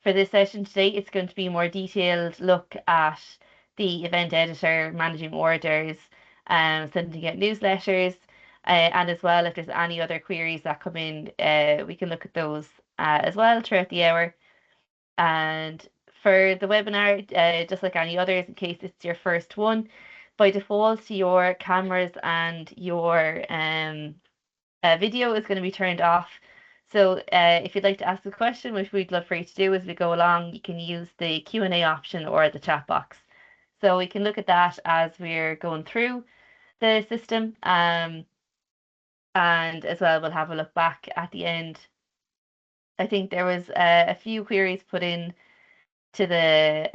For this session today, it's going to be a more detailed look at the event editor, managing orders, sending out newsletters, and as well, if there's any other queries that come in, we can look at those as well throughout the hour. And for the webinar, just like any others, in case it's your first one, by default, your cameras and your video is going to be turned off. So if you'd like to ask a question, which we'd love for you to do as we go along, you can use the Q&A option or the chat box. So we can look at that as we're going through the system. And as well, we'll have a look back at the end. I think there was a few queries put in to the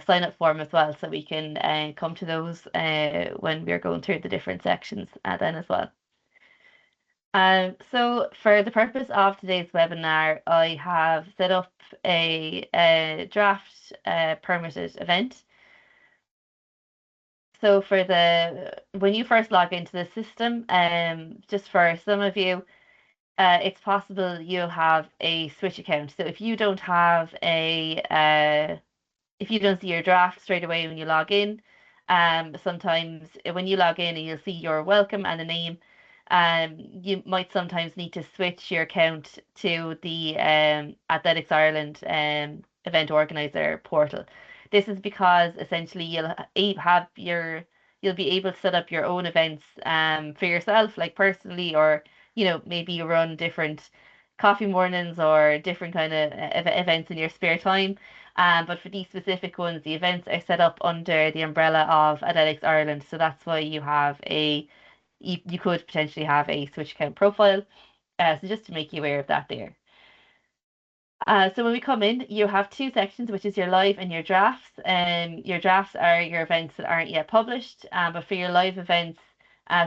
sign up form as well, so we can come to those when we're going through the different sections then as well. So for the purpose of today's webinar, I have set up a draft permitted event. So for when you first log into the system, just for some of you, it's possible you'll have a switch account. So if you don't have if you don't see your draft straight away when you log in, sometimes when you log in and you'll see your welcome and the name, you might sometimes need to switch your account to the Athletics Ireland event organizer portal. This is because essentially you'll be able to set up your own events for yourself, like personally, or maybe you run different coffee mornings or different kind of events in your spare time. But for these specific ones, the events are set up under the umbrella of Athletics Ireland, so that's why you could potentially have a Switch account profile. So just to make you aware of that there. So when we come in, you have two sections, which is your live and your drafts. Your drafts are your events that aren't yet published, but for your live events,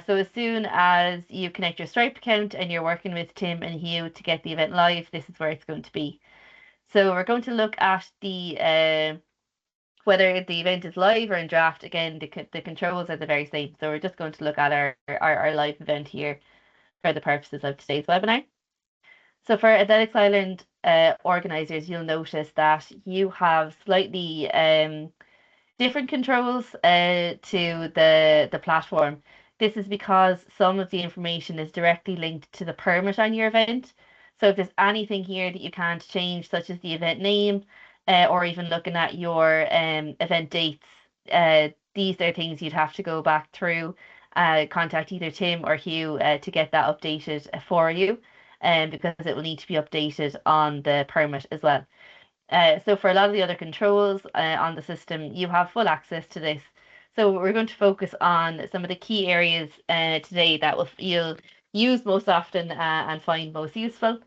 so as soon as you connect your Stripe account and you're working with Tim and Hugh to get the event live, this is where it's going to be. So we're going to look at whether the event is live or in draft. Again, the controls are the very same. So we're just going to look at our live event here for the purposes of today's webinar. So for Athletics Ireland organisers, you'll notice that you have slightly different controls to the platform. This is because some of the information is directly linked to the permit on your event. So if there's anything here that you can't change, such as the event name, or even looking at your event dates, these are things you'd have to go back through, contact either Tim or Hugh to get that updated for you, because it will need to be updated on the permit as well. So for a lot of the other controls on the system, you have full access to this. So we're going to focus on some of the key areas today that you'll use most often and find most useful.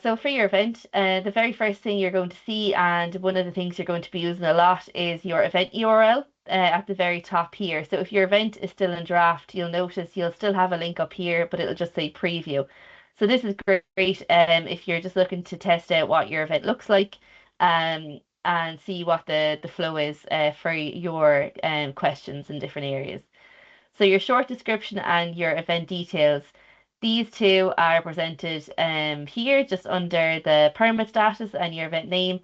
So for your event, the very first thing you're going to see, and one of the things you're going to be using a lot, is your event URL at the very top here. So if your event is still in draft, you'll notice you'll still have a link up here, but it'll just say preview. So this is great if you're just looking to test out what your event looks like and see what the flow is for your questions in different areas. So your short description and your event details, these two are presented here just under the permit status and your event name.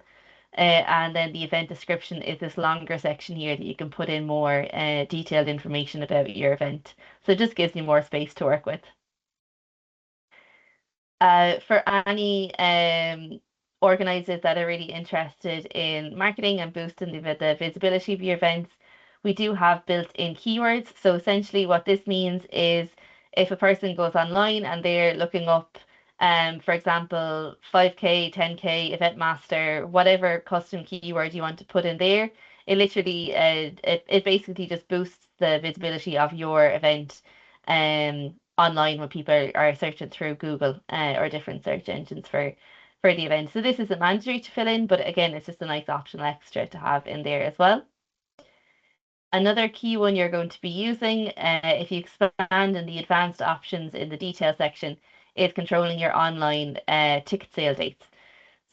And then the event description is this longer section here that you can put in more detailed information about your event. So it just gives you more space to work with. For any organisers that are really interested in marketing and boosting the visibility of your events, we do have built-in keywords. So essentially what this means is if a person goes online and they're looking up, for example, 5K, 10K, event master, whatever custom keyword you want to put in there, it literally, it basically just boosts the visibility of your event online when people are searching through Google or different search engines for the event. So this isn't mandatory to fill in, but again, it's just a nice optional extra to have in there as well. Another key one you're going to be using, if you expand in the advanced options in the detail section, is controlling your online ticket sale dates.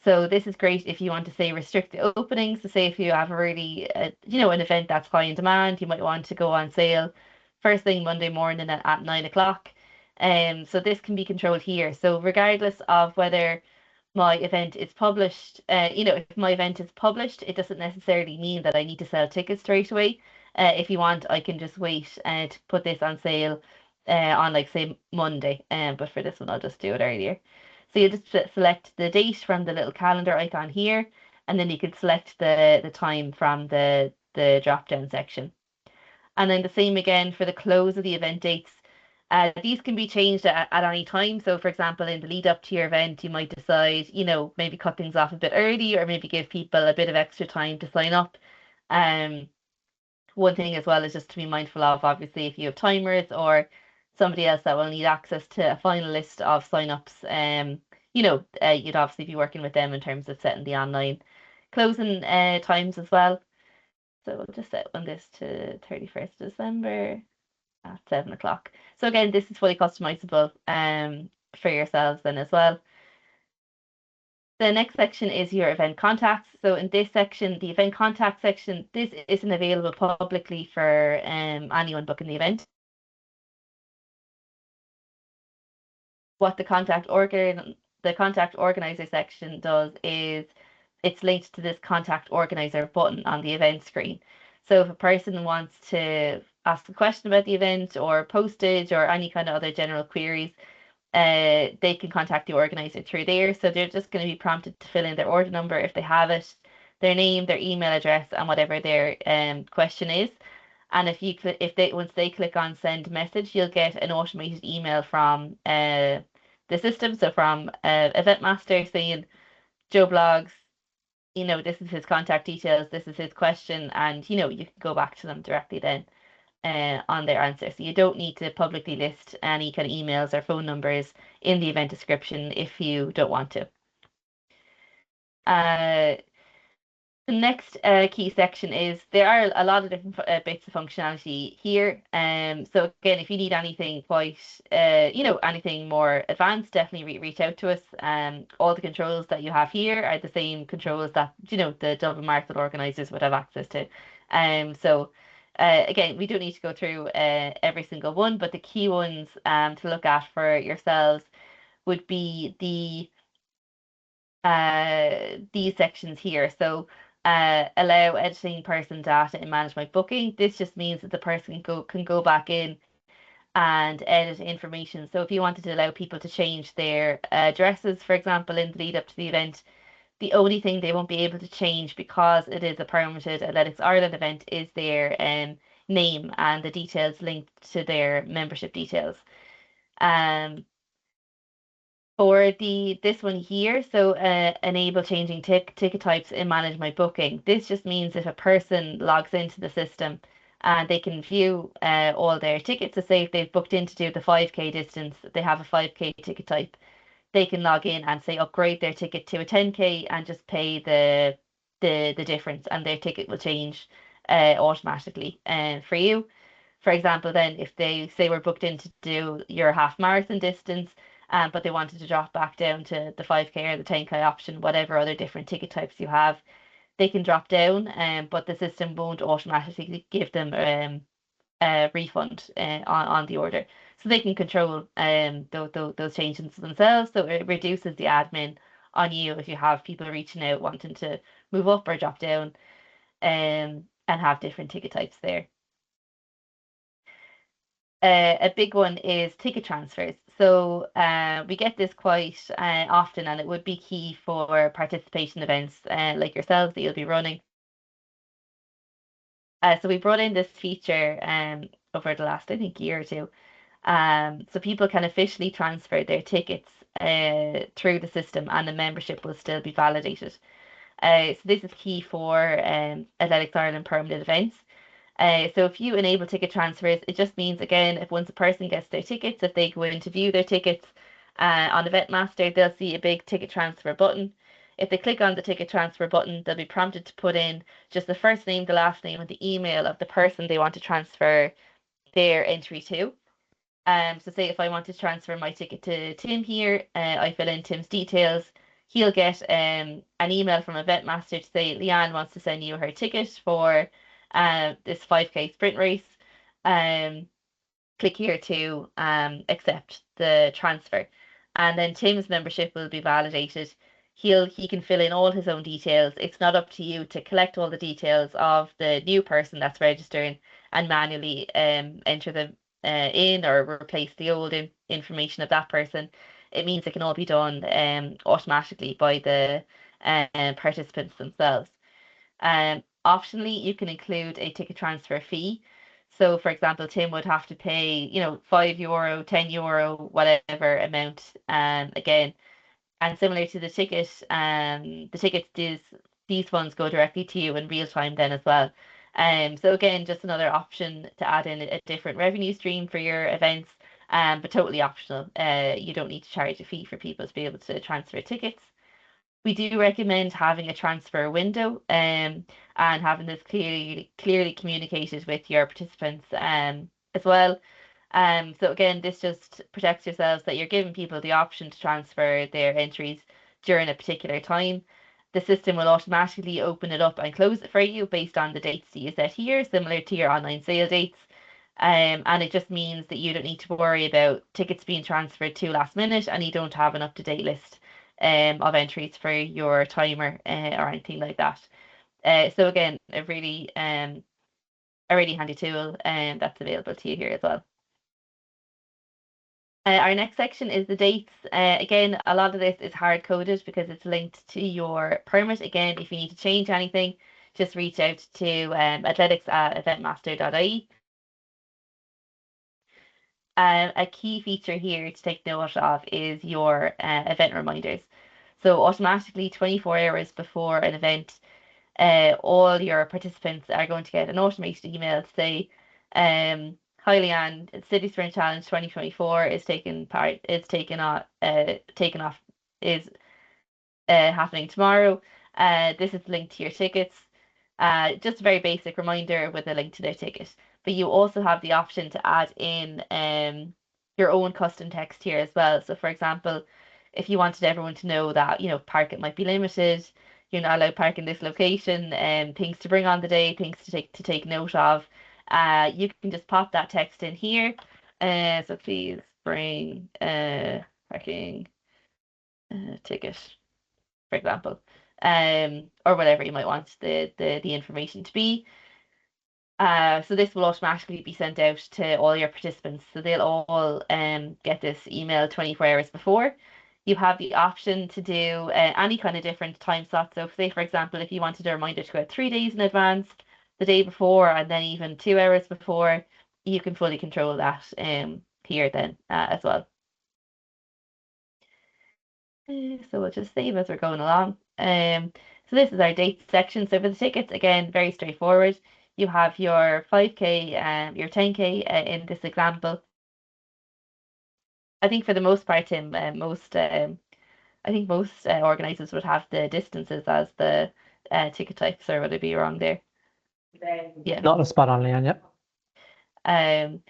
So this is great if you want to say restrict the openings. So say if you have a really, an event that's high in demand, you might want to go on sale first thing Monday morning at 9 o'clock. So this can be controlled here. So regardless of whether my event is published, if my event is published, it doesn't necessarily mean that I need to sell tickets straight away. If you want, I can just wait to put this on sale on like say Monday. But for this one, I'll just do it earlier. So you just select the date from the little calendar icon here, and then you can select the time from the drop down section. And then the same again for the close of the event dates. These can be changed at any time. So, for example, in the lead up to your event, you might decide, maybe cut things off a bit early or maybe give people a bit of extra time to sign up. Um, One thing as well is just to be mindful of, obviously, if you have timers or somebody else that will need access to a final list of sign-ups, you'd obviously be working with them in terms of setting the online closing times as well. So we'll just set on this to 31st of December at 7 o'clock. So again, this is fully customizable for yourselves then as well. The next section is your event contacts. So in this section, the event contact section, this isn't available publicly for anyone booking the event. What the contact organizer section does is it's linked to this contact organizer button on the event screen. So if a person wants to ask a question about the event or postage or any kind of other general queries, they can contact the organizer through there. So they're just going to be prompted to fill in their order number if they have it, their name, their email address, and whatever their question is. And if they once they click on send message, you'll get an automated email from the system. So from Event Master saying Joe Blogs, this is his contact details, this is his question, and you can go back to them directly then on their answer. So you don't need to publicly list any kind of emails or phone numbers in the event description if you don't want to. Uh, the next key section is there are a lot of different bits of functionality here. So again, if you need anything quite, anything more advanced, definitely reach out to us. All the controls that you have here are the same controls that, the Dublin Marathon organisers would have access to. So again, we don't need to go through every single one, but the key ones to look at for yourselves would be these sections here. So allow editing person data and manage my booking. This just means that the person can go back in and edit information. So if you wanted to allow people to change their addresses, for example, in the lead up to the event, the only thing they won't be able to change because it is a permitted Athletics Ireland event is their name and the details linked to their membership details. Um, for this one here, so enable changing ticket types and manage my booking. This just means if a person logs into the system and they can view all their tickets, so say if they've booked in to do the 5K distance, they have a 5K ticket type, they can log in and say upgrade their ticket to a 10K and just pay the difference and their ticket will change automatically for you. For example, then if they say we're booked in to do your half marathon distance, but they wanted to drop back down to the 5K or the 10K option, whatever other different ticket types you have, they can drop down, but the system won't automatically give them a refund on the order. So they can control those changes themselves. So it reduces the admin on you if you have people reaching out wanting to move up or drop down and have different ticket types there. A big one is ticket transfers. So we get this quite often, and it would be key for participation events like yourselves that you'll be running. So we brought in this feature over the last, I think, year or two. So people can officially transfer their tickets through the system, and the membership will still be validated. So this is key for Athletics Ireland permanent events. So if you enable ticket transfers, it just means again, if once a person gets their tickets, if they go in to view their tickets on Eventmaster, they'll see a big ticket transfer button. If they click on the ticket transfer button, they'll be prompted to put in just the first name, the last name, and the email of the person they want to transfer their entry to. So say if I want to transfer my ticket to Tim here, I fill in Tim's details. He'll get an email from Eventmaster to say Leanne wants to send you her ticket for this 5K sprint race. Click here to accept the transfer. And then Tim's membership will be validated. he can fill in all his own details. It's not up to you to collect all the details of the new person that's registering and manually enter them in or replace the old information of that person. It means it can all be done automatically by the participants themselves. Optionally, you can include a ticket transfer fee. So, for example, Tim would have to pay, €5, €10, whatever amount. Again, and similar to the tickets, these funds go directly to you in real time then as well. So again, just another option to add in a different revenue stream for your events, but totally optional. You don't need to charge a fee for people to be able to transfer tickets. We do recommend having a transfer window and having this clearly communicated with your participants as well. So again, this just protects yourselves that you're giving people the option to transfer their entries during a particular time. The system will automatically open it up and close it for you based on the dates that you set here, similar to your online sale dates. And it just means that you don't need to worry about tickets being transferred to last minute and you don't have an up-to-date list of entries for your timer or anything like that. So again, a really handy tool that's available to you here as well. Our next section is the dates. Again, a lot of this is hard coded because it's linked to your permit. Again, if you need to change anything, just reach out to athletics@eventmaster.ie. A key feature here to take note of is your event reminders. So automatically 24 hours before an event, all your participants are going to get an automated email to say, "Hi Leanne, City Sprint Challenge 2024 is taken off, is happening tomorrow. This is linked to your tickets. Just a very basic reminder with a link to their ticket. But you also have the option to add in your own custom text here as well. So for example, if you wanted everyone to know that, parking might be limited, you're not allowed park in this location, and things to bring on the day, things to take note of, you can just pop that text in here. So please bring parking ticket, for example, or whatever you might want the information to be. So this will automatically be sent out to all your participants. So they'll all get this email 24 hours before. You have the option to do any kind of different time slots. So say, for example, if you wanted a reminder to go out 3 days in advance, the day before, and then even 2 hours before, you can fully control that here then as well. So we'll just save as we're going along. So this is our dates section. So for the tickets, again, very straightforward. You have your 5K, your 10K in this example. I think for the most part, Tim, I think most organisers would have the distances as the ticket types, or would I be wrong there? Yeah. Not a spot on, Leanne, yep. Um,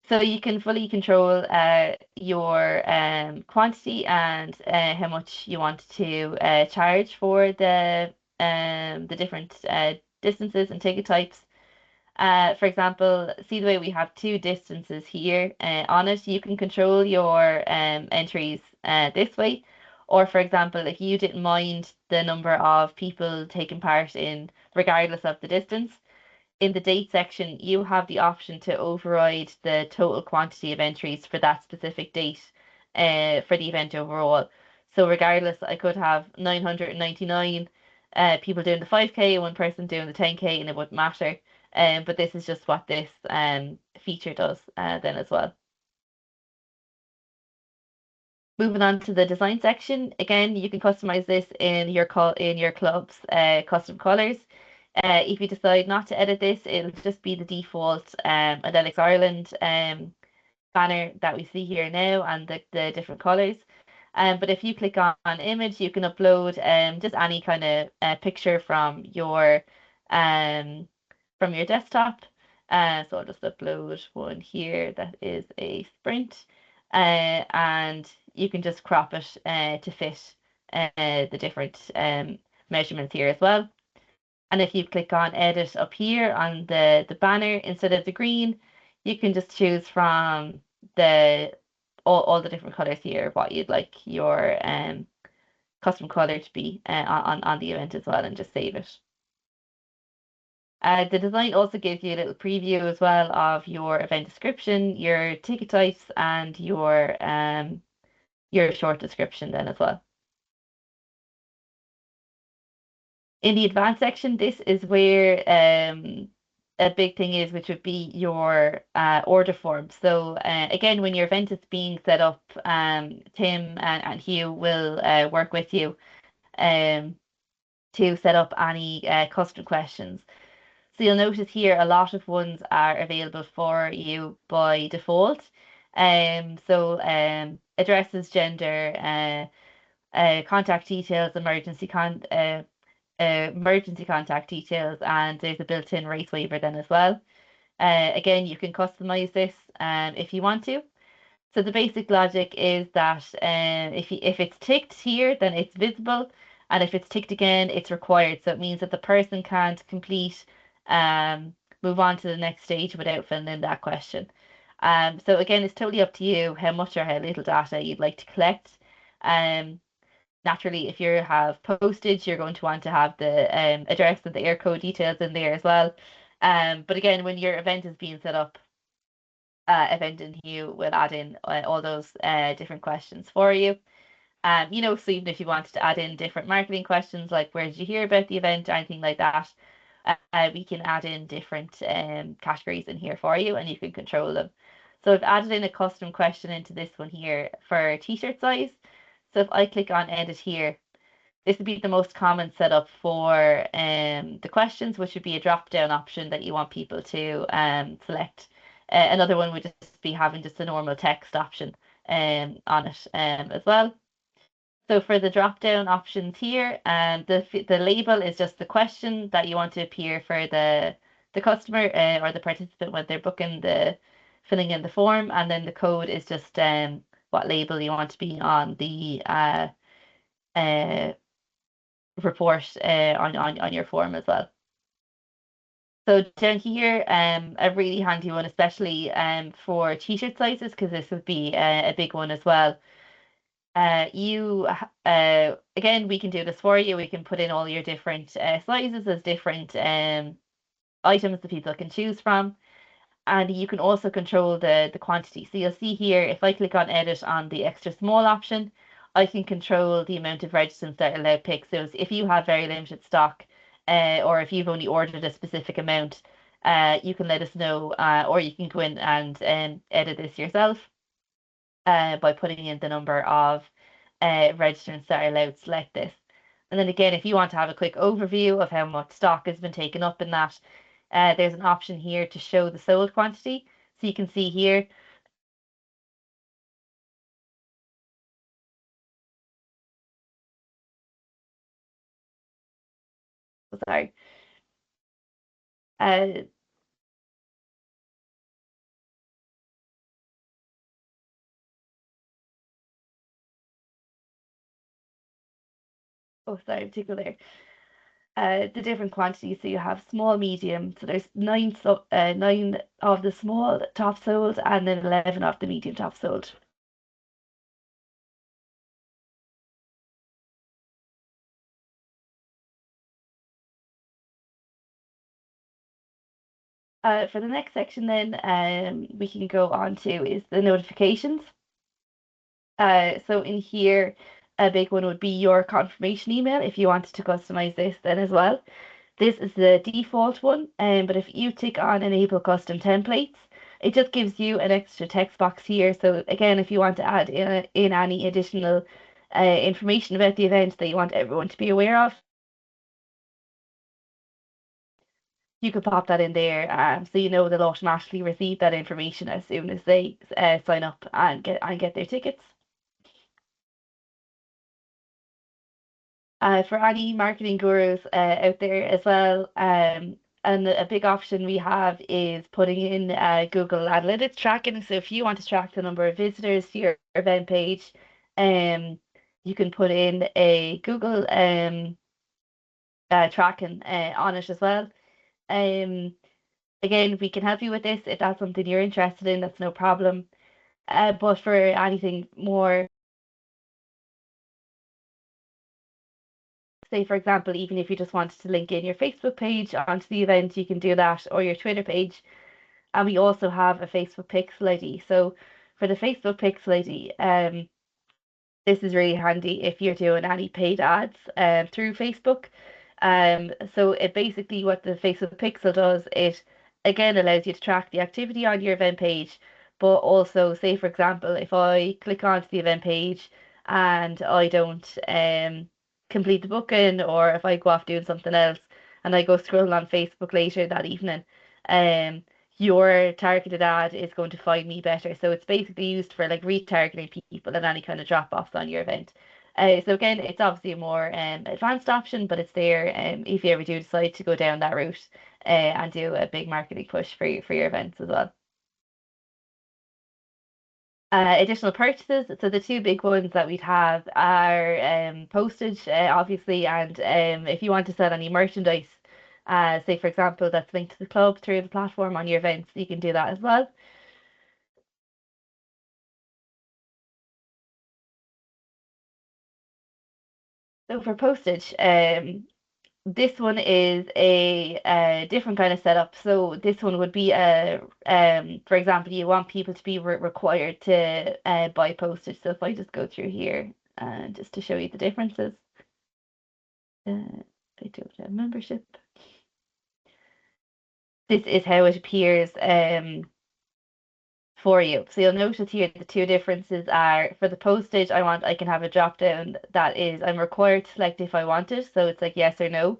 So you can fully control your quantity and how much you want to charge for the different distances and ticket types. For example, see the way we have two distances here on it, you can control your entries this way. Or for example, if you didn't mind the number of people taking part in, regardless of the distance, in the date section, you have the option to override the total quantity of entries for that specific date for the event overall. So regardless, I could have 999 people doing the 5K and one person doing the 10K, and it wouldn't matter. But this is just what this feature does then as well. Moving on to the design section, again, you can customize this in your club's custom colors. If you decide not to edit this, it'll just be the default Athletics Ireland banner that we see here now and the different colors. But if you click on image, you can upload just any kind of picture from your desktop. So I'll just upload one here that is a sprint, and you can just crop it to fit the different measurements here as well. And if you click on edit up here on the banner, instead of the green, you can just choose from all the different colors here what you'd like your custom color to be on the event as well, and just save it. The design also gives you a little preview as well of your event description, your ticket types, and your short description then as well. In the advanced section, this is where a big thing is, which would be your order form. So again, when your event is being set up, Tim and Hugh will work with you um, to set up any custom questions. So you'll notice here a lot of ones are available for you by default. Addresses, gender, contact details, emergency contact details, and there's a built-in race waiver then as well. Again, you can customize this if you want to. So the basic logic is that if it's ticked here, then it's visible, and if it's ticked again, it's required. So it means that the person can't move on to the next stage without filling in that question. So again, it's totally up to you how much or how little data you'd like to collect. Um, Naturally, if you have postage, you're going to want to have the address and the air code details in there as well. But again, when your event is being set up, Event and Hue will add in all those different questions for you. So even if you wanted to add in different marketing questions like where did you hear about the event, or anything like that, we can add in different categories in here for you, and you can control them. So I've added in a custom question into this one here for t-shirt size. So if I click on edit here, this would be the most common setup for the questions, which would be a drop-down option that you want people to select. Another one would just be having just a normal text option on it as well. So for the drop-down options here, the label is just the question that you want to appear for the customer or the participant when they're filling in the form, and then the code is just what label you want to be on the uh, report on your form as well. So down here, a really handy one, especially for t-shirt sizes, because this would be a big one as well. Again, we can do this for you. We can put in all your different sizes as different items that people can choose from. And you can also control the quantity. So you'll see here, if I click on edit on the extra small option, I can control the amount of registrants that are allowed picked. So if you have very limited stock, or if you've only ordered a specific amount, you can let us know, or you can go in and edit this yourself by putting in the number of registrants that are allowed to select this. And then again, if you want to have a quick overview of how much stock has been taken up in that, there's an option here to show the sold quantity. So you can see here, sorry, uh, oh sorry, particular there. The different quantities. So you have small, medium. So there's nine of the small top sold, and then 11 of the medium top sold. For the next section, then we can go on to is the notifications. So in here, a big one would be your confirmation email if you wanted to customize this then as well. This is the default one, but if you tick on enable custom templates, it just gives you an extra text box here. So again, if you want to add in any additional information about the event that you want everyone to be aware of, you could pop that in there, so you know they'll automatically receive that information as soon as they sign up and get their tickets. For any marketing gurus out there as well. And a big option we have is putting in Google Analytics tracking. So if you want to track the number of visitors to your event page, um, you can put in a Google tracking on it as well. Um, Again, we can help you with this if that's something you're interested in. That's no problem. But for anything more say for example, even if you just wanted to link in your Facebook page onto the event, you can do that, or your Twitter page. And we also have a Facebook Pixel ID. So for the Facebook Pixel ID, this is really handy if you're doing any paid ads through Facebook. So it basically what the Facebook Pixel does, it again allows you to track the activity on your event page, but also say for example, if I click onto the event page and I don't complete the booking, or if I go off doing something else and I go scroll on Facebook later that evening, um your targeted ad is going to find me better. So it's basically used for like retargeting people and any kind of drop-offs on your event. So again, it's obviously a more advanced option, but it's there if you ever do decide to go down that route and do a big marketing push for your events as well. Additional purchases. So the two big ones that we'd have are postage, obviously, and if you want to sell any merchandise, say for example, that's linked to the club through the platform on your events, you can do that as well. So for postage, this one is a different kind of setup. So this one would be for example, you want people to be required to buy postage. So if I just go through here, just to show you the differences, I don't have membership. This is how it appears for you. So you'll notice here the two differences are for the postage, I can have a drop down that is I'm required to select if I want it. So it's like yes or no.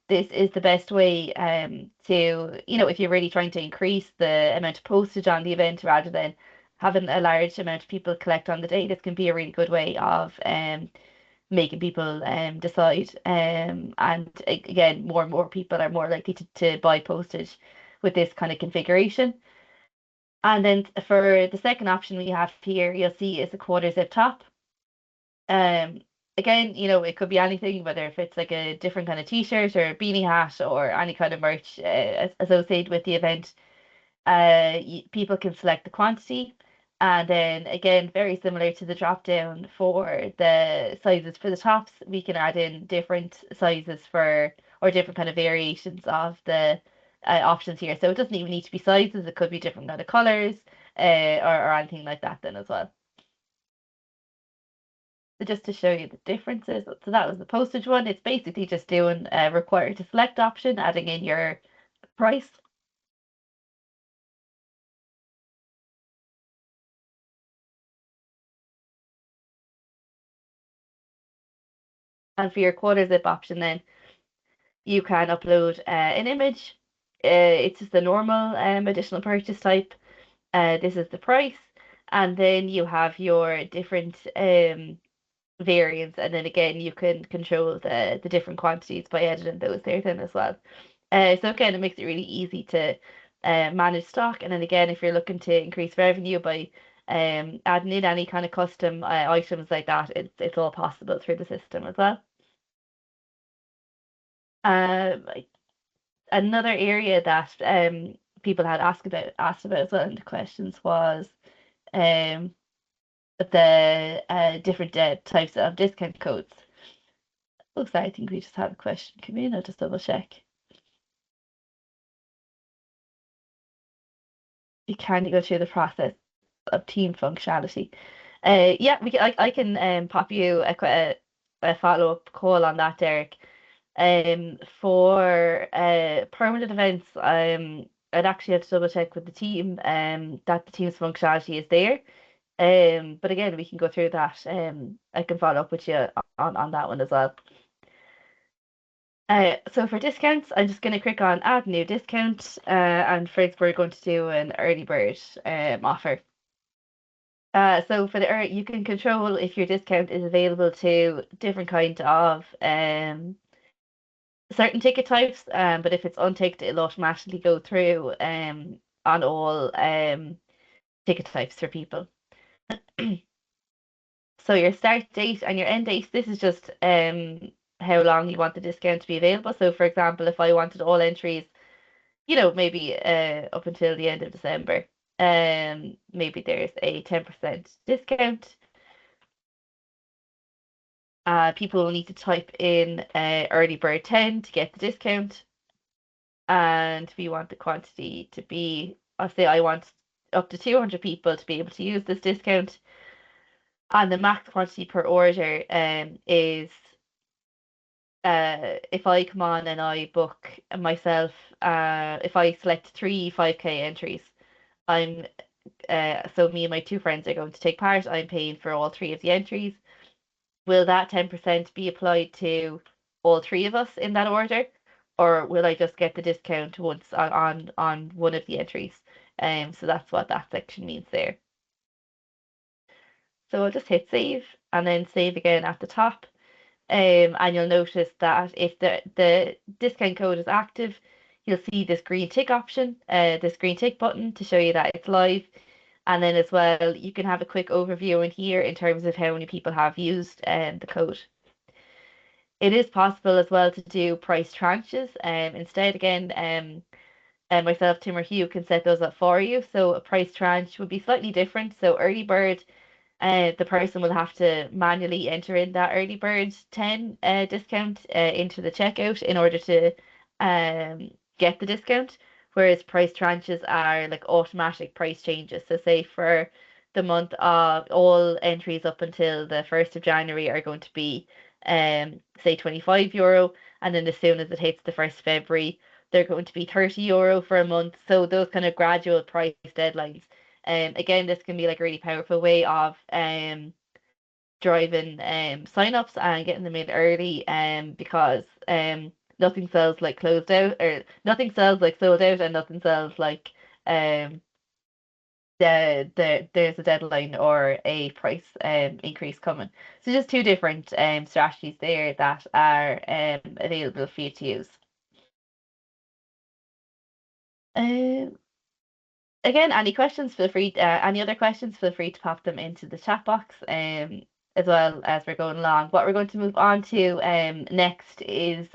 This is the best way to, if you're really trying to increase the amount of postage on the event rather than having a large amount of people collect on the day. This can be a really good way of making people decide. And again, more and more people are more likely to buy postage with this kind of configuration. And then for the second option we have here, you'll see is a quarter zip top. Um, Again, it could be anything, whether if it's like a different kind of t-shirt or a beanie hat or any kind of merch associated with the event. People can select the quantity, and then again, very similar to the drop down for the sizes for the tops, we can add in different sizes for or different kind of variations of the options here. So it doesn't even need to be sizes; it could be different kind of colors or anything like that then as well. So just to show you the differences, so that was the postage one. It's basically just doing a required to select option, adding in your price. And for your quarter zip option, then you can upload an image. It's just the normal additional purchase type. This is the price. And then you have your different variants. And then again, you can control the different quantities by editing those there then as well. So again, it makes it really easy to manage stock. And then again, if you're looking to increase revenue by adding in any kind of custom items like that, it's all possible through the system as well. Like, another area that people had asked about as well in the questions was um the different types of discount codes. Oh, sorry, I think we just had a question come in. I'll just double check. You kind of go through the process of team functionality. Yeah, I can pop you a follow-up call on that, Derek. For permanent events, I'd actually have to double check with the team that the team's functionality is there. But again, we can go through that. I can follow up with you on that one as well. So for discounts, I'm just going to click on add new discount, and first we're going to do an early bird offer. So for the you can control if your discount is available to different kind of certain ticket types, but if it's unticked, it'll automatically go through on all ticket types for people. So your start date and your end date, this is just how long you want the discount to be available. So for example, if I wanted all entries, maybe up until the end of December, maybe there's a 10% discount. People will need to type in early bird 10 to get the discount. And we want the quantity to be, I'll say I want up to 200 people to be able to use this discount. And the max quantity per order is if I come on and I book myself, if I select three 5K entries, I'm so me and my two friends are going to take part. I'm paying for all three of the entries. Will that 10% be applied to all three of us in that order, or will I just get the discount once on one of the entries? So that's what that section means there. So I'll just hit save and then save again at the top. And you'll notice that if the discount code is active, you'll see this green tick option, this green tick button to show you that it's live. And then as well, you can have a quick overview in here in terms of how many people have used the code. It is possible as well to do price tranches. Instead, again, and myself, Tim or Hugh can set those up for you. So a price tranche would be slightly different. So early bird, the person will have to manually enter in that early bird 10 discount into the checkout in order to get the discount. Whereas price tranches are like automatic price changes. So say for the month of all entries up until the 1st of January are going to be say €25, and then as soon as it hits the 1st of February, they're going to be €30 for a month. So those kind of gradual price deadlines. Again, this can be like a really powerful way of driving sign-ups and getting them in early because nothing sells like closed out, or nothing sells like sold out, and nothing sells like um there's a deadline or a price increase coming. So just two different strategies there that are available for you to use. Um, Again, any questions, feel free, any other questions, feel free to pop them into the chat box as well as we're going along. What we're going to move on to next is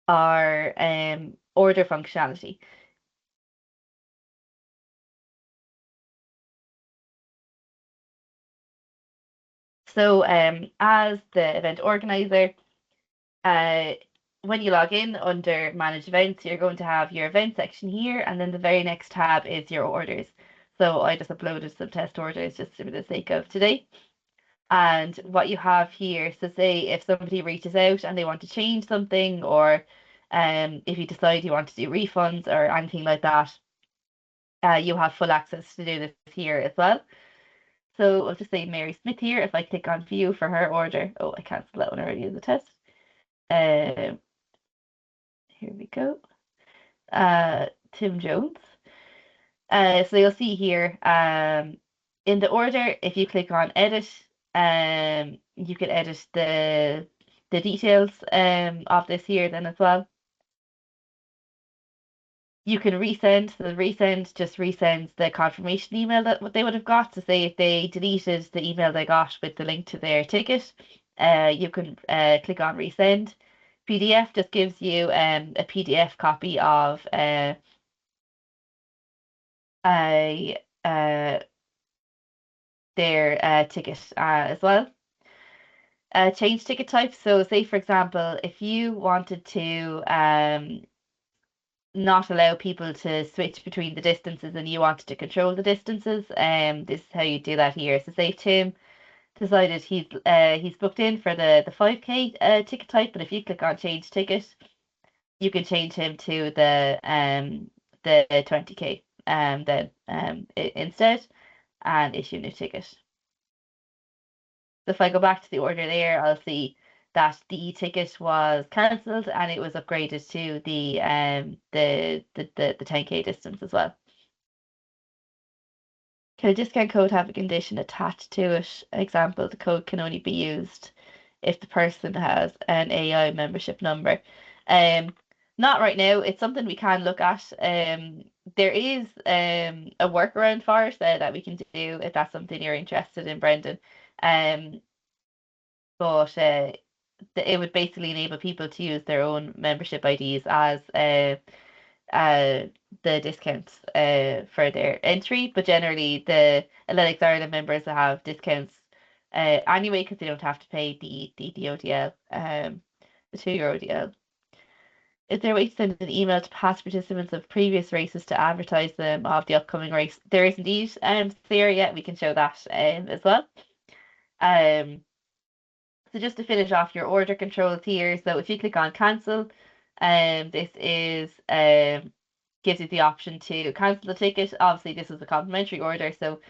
our order functionality. So as the event organizer, uh, when you log in under manage events, you're going to have your event section here, and then the very next tab is your orders. So I just uploaded some test orders just for the sake of today. And what you have here, so say if somebody reaches out and they want to change something, or if you decide you want to do refunds or anything like that, you have full access to do this here as well. So I'll just say Mary Smith here. If I click on view for her order, oh, I cancelled that one already as a test. Um, Here we go. Tim Jones. So you'll see here in the order, if you click on edit, you can edit the details of this here then as well. You can resend, so the resend just resends the confirmation email that what they would have got. So say if they deleted the email they got with the link to their ticket, you can click on resend. PDF just gives you a PDF copy of a their ticket as well. Change ticket type. So say for example, if you wanted to not allow people to switch between the distances and you wanted to control the distances, this is how you do that here. So say Tim decided he's booked in for the 5K ticket type, but if you click on change ticket, you can change him to the 20K then instead, and issue a new ticket. So if I go back to the order there, I'll see that the ticket was cancelled and it was upgraded to the 10K distance as well. Can a discount code have a condition attached to it? Example, the code can only be used if the person has an AI membership number. Um, Not right now. It's something we can look at. There is a workaround for it that we can do if that's something you're interested in, Brendan. Um, but it would basically enable people to use their own membership IDs as uh, the discounts for their entry. But generally, the Athletics Ireland members have discounts anyway, because they don't have to pay the ODL, the 2 year ODL. Is there a way to send an email to past participants of previous races to advertise them of the upcoming race? There is indeed, Sarah, yeah, we can show that as well. Um, so just to finish off your order controls here, so if you click on cancel, this is gives you the option to cancel the ticket. Obviously, this is a complimentary order, so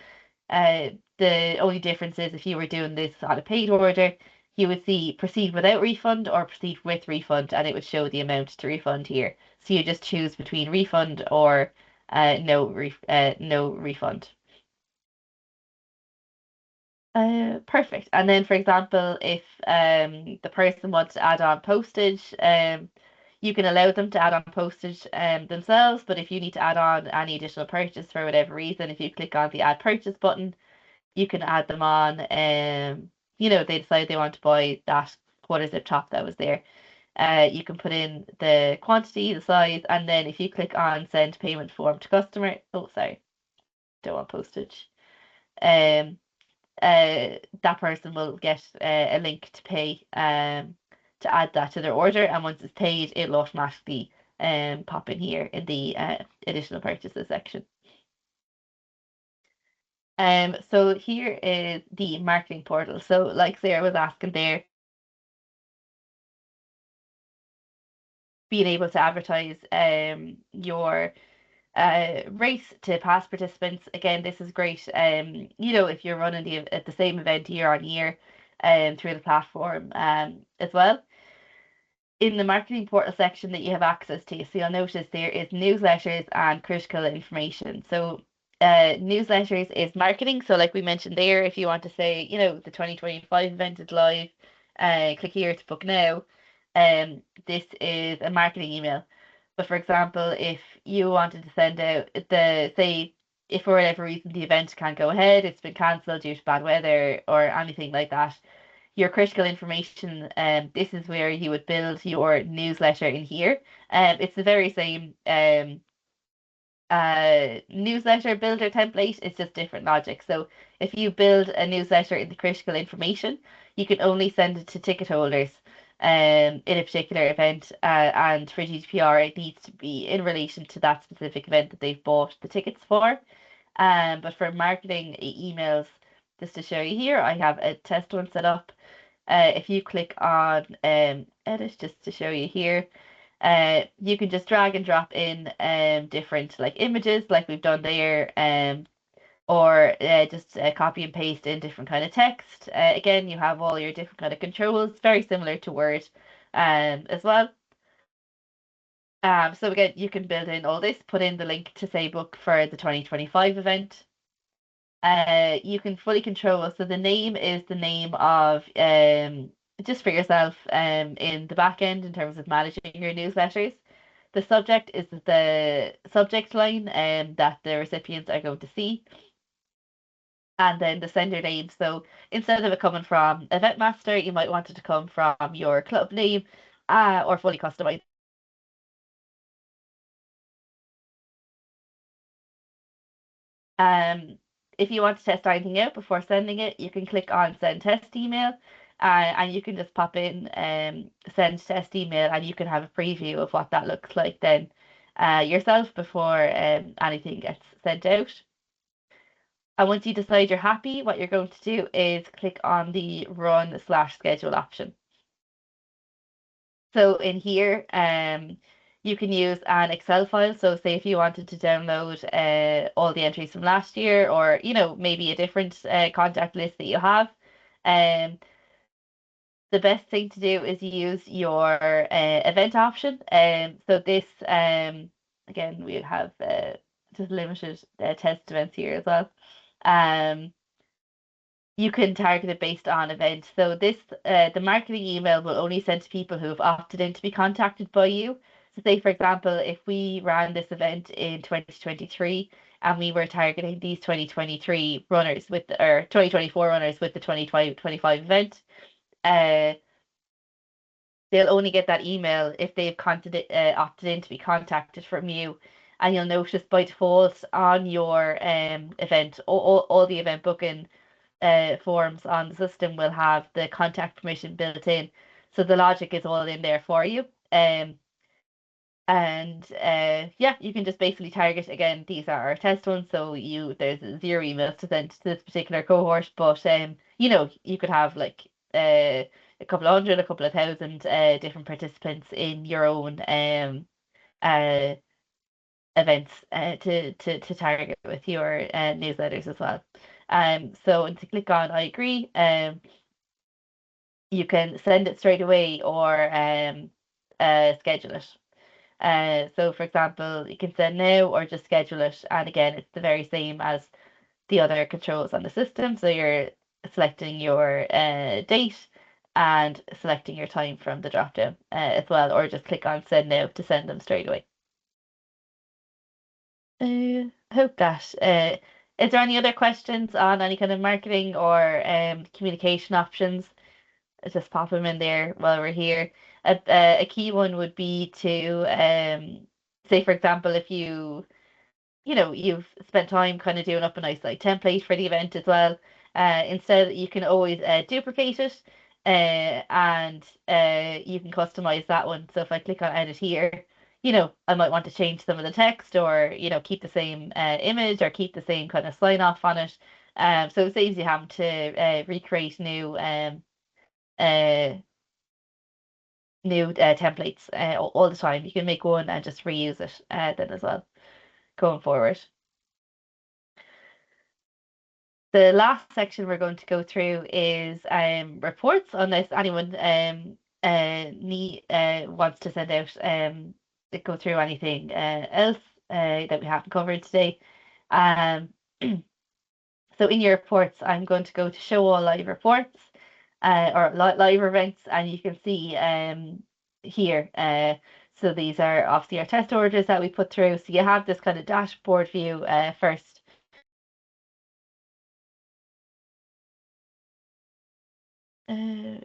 the only difference is if you were doing this on a paid order, you would see proceed without refund or proceed with refund, and it would show the amount to refund here. So you just choose between refund or no refund. Perfect. And then, for example, if the person wants to add on postage, you can allow them to add on postage themselves. But if you need to add on any additional purchase for whatever reason, if you click on the add purchase button, you can add them on. They decide they want to buy that quarter zip top that was there. You can put in the quantity, the size, and then if you click on send payment form to customer, oh sorry, don't want postage. Um, that person will get a link to pay to add that to their order, and once it's paid, it'll automatically pop in here in the additional purchases section. So here is the marketing portal. So like Sarah was asking there, being able to advertise your race to past participants. Again, this is great. If you're running the same event year on year through the platform as well. In the marketing portal section that you have access to, so you'll notice there is newsletters and critical information. So newsletters is marketing. So like we mentioned there, if you want to say, the 2025 event is live, click here to book now. This is a marketing email. But for example, if you wanted to send out say, if for whatever reason the event can't go ahead, it's been cancelled due to bad weather or anything like that, your critical information, this is where you would build your newsletter in here. It's the very same newsletter builder template, it's just different logic. So if you build a newsletter in the critical information, you can only send it to ticket holders in a particular event, and for GDPR, it needs to be in relation to that specific event that they've bought the tickets for. But for marketing emails, just to show you here, I have a test one set up. If you click on edit, just to show you here, you can just drag and drop in different like images like we've done there, or just copy and paste in different kind of text. Again, you have all your different kind of controls, very similar to Word as well. So again, you can build in all this, put in the link to say book for the 2025 event. You can fully control. So the name is the name of just for yourself in the back end in terms of managing your newsletters. The subject is the subject line that the recipients are going to see. And then the sender name. So instead of it coming from Event Master, you might want it to come from your club name or fully customized. Um, if you want to test anything out before sending it, you can click on send test email, and you can just pop in send test email, and you can have a preview of what that looks like then yourself before anything gets sent out. And once you decide you're happy, what you're going to do is click on the run/schedule option. So in here, you can use an Excel file. So say if you wanted to download all the entries from last year, or maybe a different contact list that you have, um, the best thing to do is use your event option. So this again, we have just limited test events here as well. Um, you can target it based on event. So this, the marketing email will only send to people who have opted in to be contacted by you. So say, for example, if we ran this event in 2023 and we were targeting these 2023 runners or 2024 runners with the 2025 event, uh, they'll only get that email if they've opted in to be contacted from you. And you'll notice by default on your event, all the event booking forms on the system will have the contact permission built in. So the logic is all in there for you. And yeah, you can just basically target again. These are our test ones, so there's 0 emails to send to this particular cohort. But you could have like a couple of hundred, a couple of thousand different participants in your own uh events to target with your newsletters as well. So to click on I agree, you can send it straight away or schedule it. So for example, you can send now or just schedule it. And again, it's the very same as the other controls on the system. So you're selecting your date and selecting your time from the drop down as well, or just click on send now to send them straight away. Hope that. Is there any other questions on any kind of marketing or communication options? Just pop them in there while we're here. A key one would be to say, for example, if you've spent time kind of doing up a nice like template for the event as well. Instead, you can always duplicate it, and you can customize that one. So if I click on edit here, I might want to change some of the text, or keep the same image, or keep the same kind of sign off on it. So it saves you having to recreate uh, new templates all the time. You can make one and just reuse it then as well going forward. The last section we're going to go through is reports, unless anyone wants to send out go through anything else that we haven't covered today. Um, so in your reports, I'm going to go to show all live reports or live events, and you can see here. So these are obviously our test orders that we put through. So you have this kind of dashboard view first. Uh,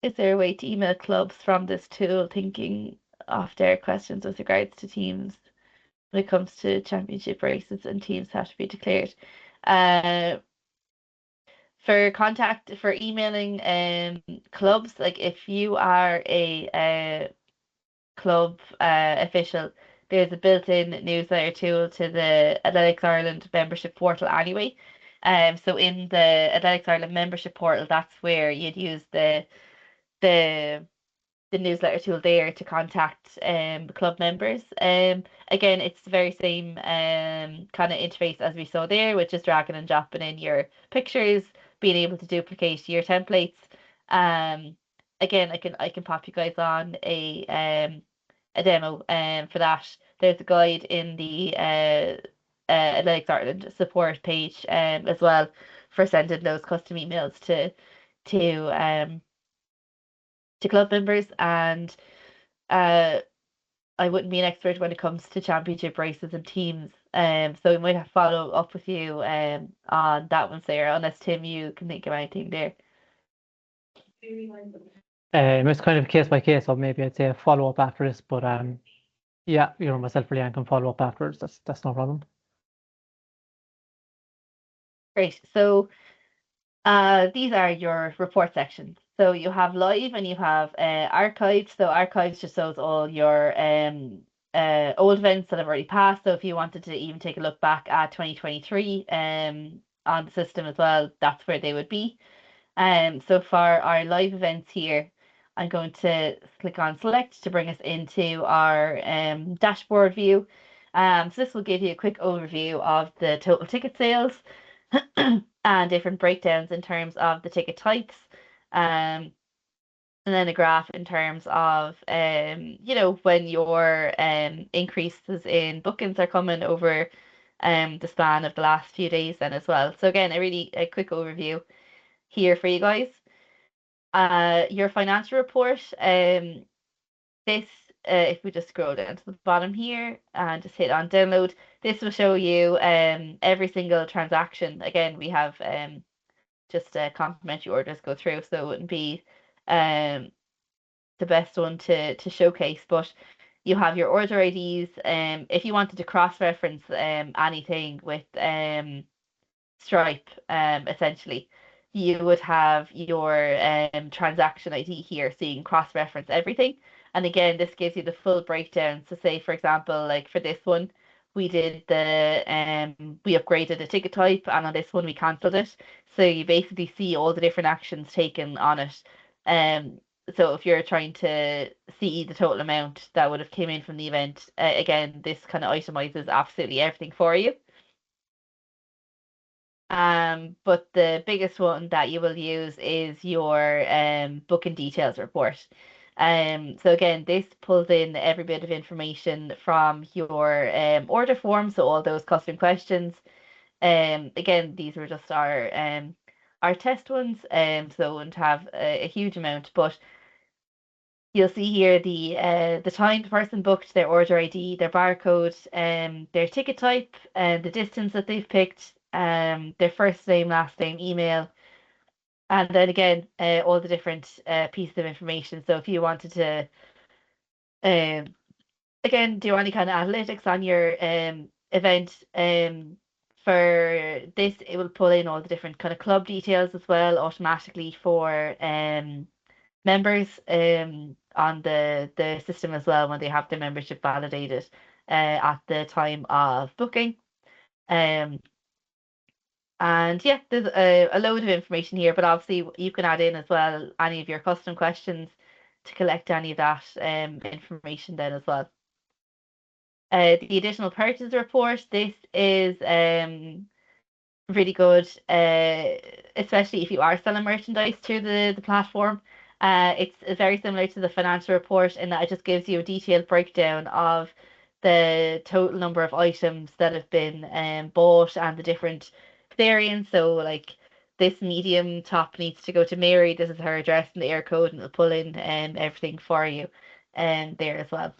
is there a way to email clubs from this tool thinking of their questions with regards to teams when it comes to championship races and teams have to be declared? Uh, for emailing clubs, like if you are a club official, there's a built-in newsletter tool to the Athletics Ireland membership portal anyway. So in the Athletics Ireland membership portal, that's where you'd use the the newsletter tool there to contact club members. Again, it's the very same kind of interface as we saw there, which is dragging and dropping in your pictures, being able to duplicate your templates. Um, Again, I can pop you guys on a demo for that. There's a guide in the Athletics Ireland support page as well for sending those custom emails to um to club members. And uh, I wouldn't be an expert when it comes to championship races and teams. So we might have to follow up with you on that one, Sarah, unless Tim, you can think of anything there. It's kind of case by case, so maybe I'd say a follow up after this, but yeah, myself or Leanne can follow up afterwards. That's no problem. Great. So these are your report sections. So you have live and you have archives. So archives just shows all your old events that have already passed. So if you wanted to even take a look back at 2023 on the system as well, that's where they would be. So for our live events here, I'm going to click on select to bring us into our dashboard view. So this will give you a quick overview of the total ticket sales and different breakdowns in terms of the ticket types. And then a graph in terms of when your increases in bookings are coming over the span of the last few days then as well. So again, a quick overview here for you guys. Your financial report, this if we just scroll down to the bottom here and just hit on download, this will show you every single transaction. Again, we have just complimentary orders go through, so it wouldn't be the best one to showcase, but you have your order IDs. If you wanted to cross-reference anything with Stripe, essentially, you would have your transaction ID here so you can cross-reference everything. And again, this gives you the full breakdown. So say, for example, like for this one, we upgraded a ticket type, and on this one we cancelled it. So you basically see all the different actions taken on it. Um, so if you're trying to see the total amount that would have came in from the event, again, this kind of itemizes absolutely everything for you. But the biggest one that you will use is your booking details report. So again, this pulls in every bit of information from your order form, so all those custom questions. Again, these were just our test ones, so wouldn't have a huge amount, but you'll see here the time the person booked, their order ID, their barcode, their ticket type, and the distance that they've picked, their first name, last name, email, and then again all the different pieces of information. So if you wanted to um, again do any kind of analytics on your event, for this it will pull in all the different kind of club details as well automatically for members on the system as well when they have their membership validated at the time of booking. Um, and yeah, there's a load of information here, but obviously you can add in as well any of your custom questions to collect any of that information then as well. The additional purchase report, this is really good, especially if you are selling merchandise through the platform. It's very similar to the financial report in that it just gives you a detailed breakdown of the total number of items that have been bought and the different variants. So like this medium top needs to go to Mary. This is her address and the air code, and it'll pull in everything for you there as well.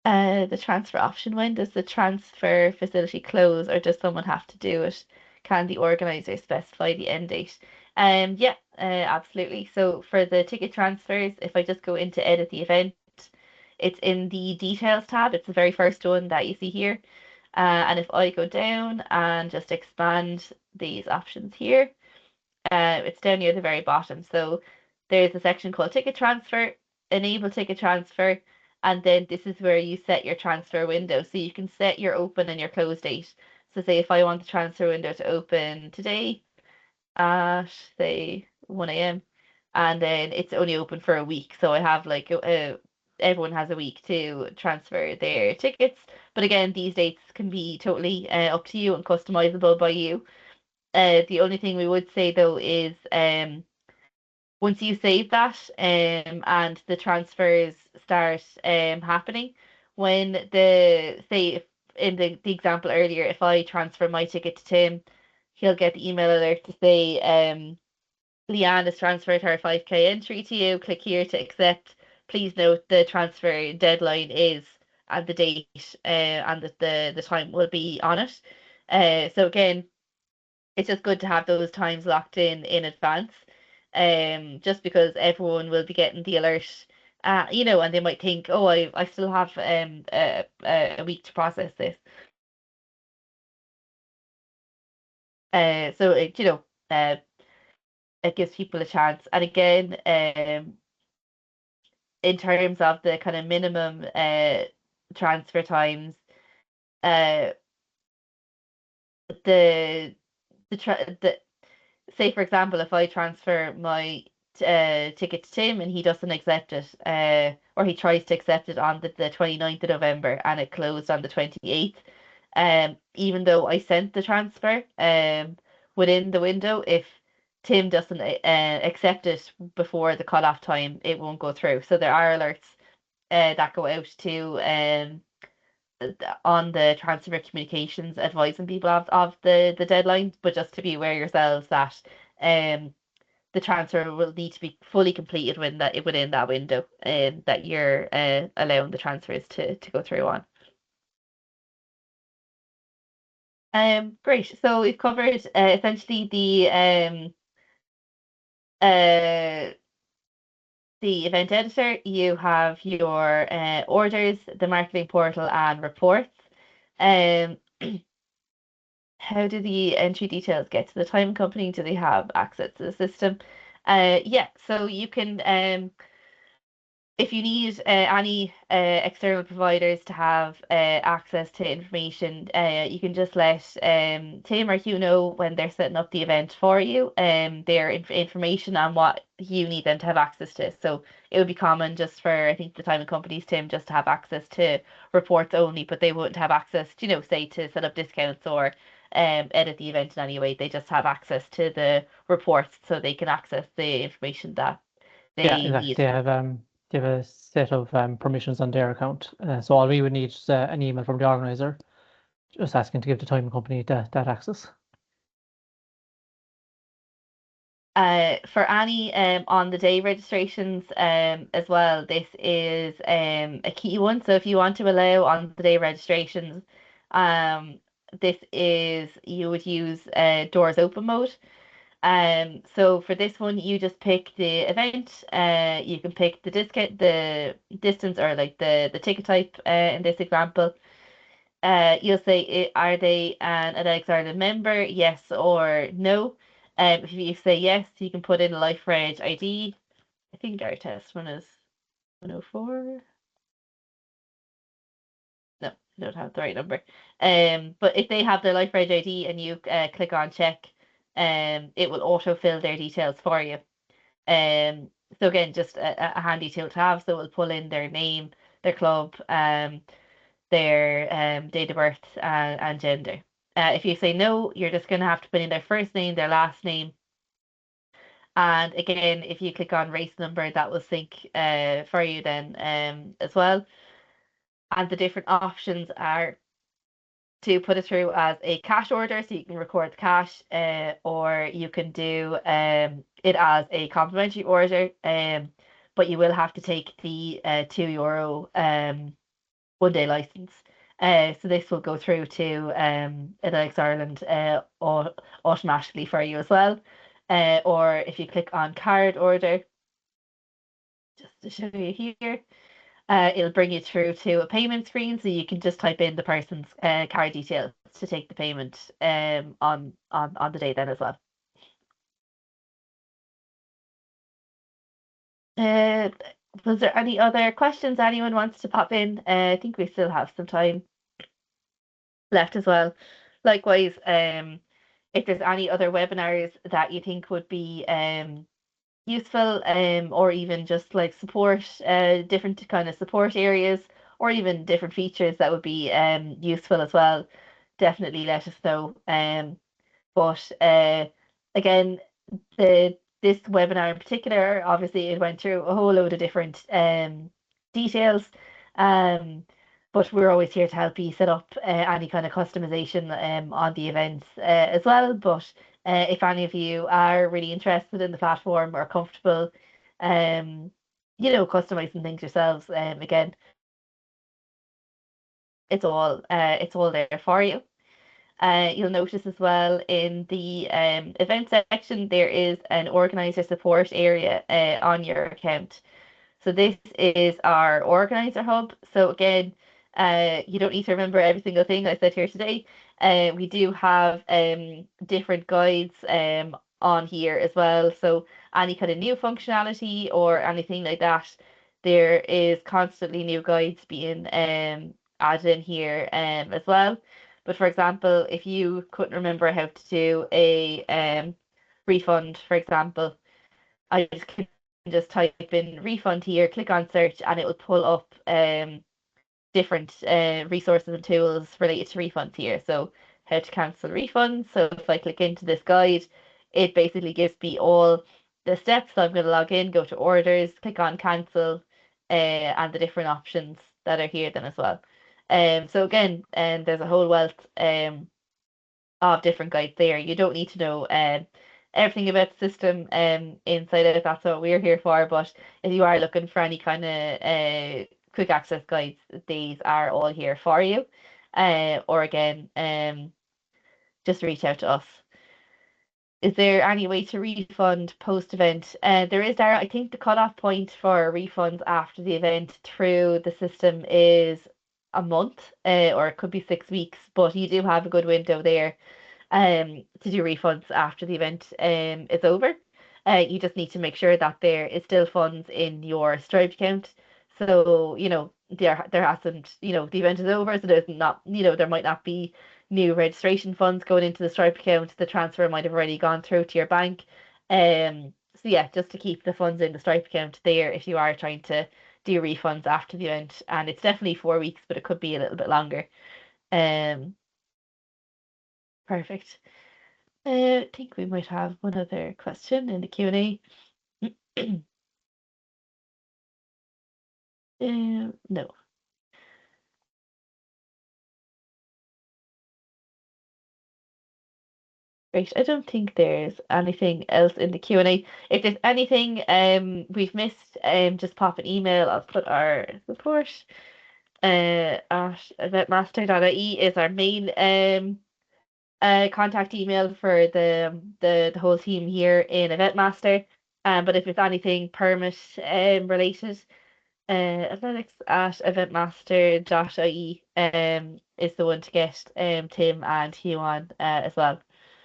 The transfer option. When does the transfer facility close, or does someone have to do it? Can the organizer specify the end date? Yeah, absolutely. So for the ticket transfers, if I just go into edit the event, it's in the details tab. It's the very first one that you see here. And if I go down and just expand these options here, it's down near the very bottom. So there's a section called ticket transfer, enable ticket transfer, and then this is where you set your transfer window. So you can set your open and your close date. So say if I want the transfer window to open today at say 1 a.m. and then it's only open for a week. So I have like everyone has a week to transfer their tickets. But again, these dates can be totally up to you and customizable by you. The only thing we would say though is once you save that and the transfers start happening, when the say if in the example earlier, if I transfer my ticket to Tim, he'll get the email alert to say Leanne has transferred her 5K entry to you. Click here to accept. Please note the transfer deadline is and the date and the time will be on it. So again, it's just good to have those times locked in advance. Just because everyone will be getting the alert, and they might think, oh, I still have a week to process this. So it gives people a chance. And again, in terms of the kind of minimum transfer times, uh, the the say for example, if I transfer my ticket to Tim and he doesn't accept it, or he tries to accept it on the 29th of November and it closed on the 28th, even though I sent the transfer within the window, if Tim doesn't accept it before the cutoff time, it won't go through. So there are alerts that go out to on the transfer communications advising people of the deadlines, but just to be aware yourselves that um the transfer will need to be fully completed within that window that you're allowing the transfers to go through on. Great. So we've covered essentially uh the event editor. You have your orders, the marketing portal, and reports. Um, How do the entry details get to the time company? Do they have access to the system? Yeah, so you can if you need any external providers to have access to information, you can just let Tim or Hugh know when they're setting up the event for you, their information on what you need them to have access to. So it would be common just for, I think, the time and companies, Tim, just to have access to reports only, but they wouldn't have access, say to set up discounts or edit the event in any way. They just have access to the reports so they can access the information that Yeah, they exactly. need. They have a set of permissions on their account. So all we would need is an email from the organizer just asking to give the time company that access. For any on the day registrations as well, this is a key one. So if you want to allow on the day registrations, um, this is you would use doors open mode. So for this one, you just pick the event. You can pick the discount, the distance, or like the ticket type. In this example, you'll say, are they an Alex Ireland member? Yes or no. If you say yes, you can put in a Life Reg ID. I think our test one is 104. No, I don't have the right number. But if they have their Life Reg ID and you click on check, it will autofill their details for you. Um, so again, just a handy tool to have. So it will pull in their name, their club, their date of birth and gender. If you say no, you're just going to have to put in their first name, their last name. And again, if you click on race number, that will sync for you then as well. And the different options are to put it through as a cash order, so you can record the cash, or you can do it as a complimentary order, but you will have to take the €2 one day license. So this will go through to Alex Ireland automatically for you as well. Or if you click on card order, just to show you here, it'll bring you through to a payment screen, so you can just type in the person's card details to take the payment on the day then as well. Uh, was there any other questions anyone wants to pop in? I think we still have some time left as well. Likewise, if there's any other webinars that you think would be useful, or even just like support, different kind of support areas, or even different features that would be useful as well, definitely let us know. But again, this webinar in particular, obviously it went through a whole load of different details. Um, but we're always here to help you set up any kind of customization on the events as well. But if any of you are really interested in the platform or comfortable, um, customizing things yourselves, again, it's all there for you. You'll notice as well in the event section, there is an organizer support area on your account. So this is our organizer hub. So again, you don't need to remember every single thing I said here today. We do have different guides on here as well. So any kind of new functionality or anything like that, there is constantly new guides being added in here as well. But for example, if you couldn't remember how to do a refund, for example, I just can just type in refund here, click on search, and it will pull up different resources and tools related to refunds here. So how to cancel refunds. So if I click into this guide, it basically gives me all the steps. So I'm going to log in, go to orders, click on cancel, and the different options that are here then as well. So again, there's a whole wealth of different guides there. You don't need to know everything about the system inside out. That's what we're here for. But if you are looking for any kind of quick access guides, these are all here for you. Or again, just reach out to us. Is there any way to refund post-event? There is there. I think the cutoff point for refunds after the event through the system is a month, or it could be 6 weeks, but you do have a good window there. to do refunds after the event is over. You just need to make sure that there is still funds in your Stripe account. So, there hasn't, the event is over, so there's not, there might not be new registration funds going into the Stripe account. The transfer might have already gone through to your bank. So yeah, just to keep the funds in the Stripe account there if you are trying to do refunds after the event. And it's definitely 4 weeks, but it could be a little bit longer. Um, Perfect. I think we might have one other question in the Q&A. No. Great. I don't think there's anything else in the Q&A. If there's anything we've missed, just pop an email. I'll put our support at eventmaster.ie is our main contact email for the whole team here in Eventmaster. But if it's anything permit related, athletics at eventmaster.ie is the one to get Tim and Hugh on as well.